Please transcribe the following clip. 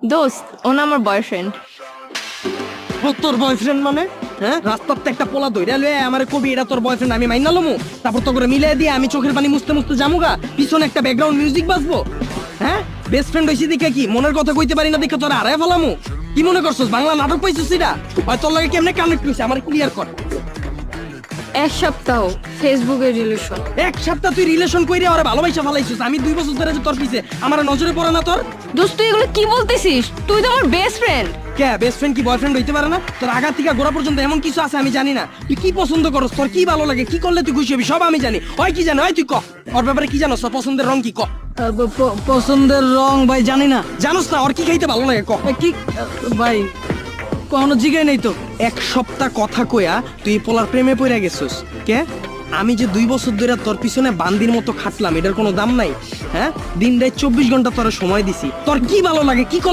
দোস্ত ও না আমার বয়ফ্রেন্ড। তোর বয়ফ্রেন্ড মানে? হ্যাঁ, রাস্তাতে একটা পোলা দইরা লয়ে আমার কবি এটা তোর বয়ফ্রেন্ড, আমি মাইনা লমু? তারপর তো করে মিলাই দিয়ে আমি চোখের পানি মুছতে মুছতে জামুগা, পিছনে একটা ব্যাকগ্রাউন্ড মিউজিক বাজবো? হ্যাঁ, বেস্ট ফ্রেন্ড হইছি দেখে কি মনের কথা কইতে পারি না দেখে তোর আড়াই ফেলামু? কি মনে করছস বাংলা নাটক পাইছিস? এটা হয় তোর লাগে কেমনে কানেক্ট হইছে আমার ক্লিয়ার কর। এক সপ্তাহ ফেসবুকে রিলেশন। এক সপ্তাহ তুই রিলেশন কইরে আরে ভালোবাসা ফেলাইছিস? আমি 2 বছর ধরে যে তোর পিছে, আমার নজরে পড়ে না তোর? দোস্ত তুই এগুলো কি বলতেছিস? তুই তো আমার বেস্ট ফ্রেন্ড। কে বেস্ট ফ্রেন্ড কি বয়ফ্রেন্ড হইতে পারে না? তোর আগা থেকে গোড়া পর্যন্ত এমন কিছু আছে আমি জানি না? তুই কি পছন্দ করস, তোর কি ভালো লাগে, কি করলে তুই খুশি হবি সব আমি জানি। হয় কি জানো, হয় তুই ক ওর ব্যাপারে কি জানোস, তোর পছন্দের রং কি ক? পছন্দের রং ভাই জানি না। জানোস না ওর কি খাইতে ভালো লাগে ক? কি ভাই কখনো জিগাই নাই তো। এক সপ্তাহ কথা কইয়া তুই এই পোলার প্রেমে পড়ে গেছিস কে? আমি যে 2 বছর ধরে তোর পিছনে বান্দির মতো খাটলাম, এটার কোনো দাম নাই? হ্যাঁ, দিন রাত 24 ঘন্টা তোর সময় দিছি, তোর কি ভালো লাগে, কি করলে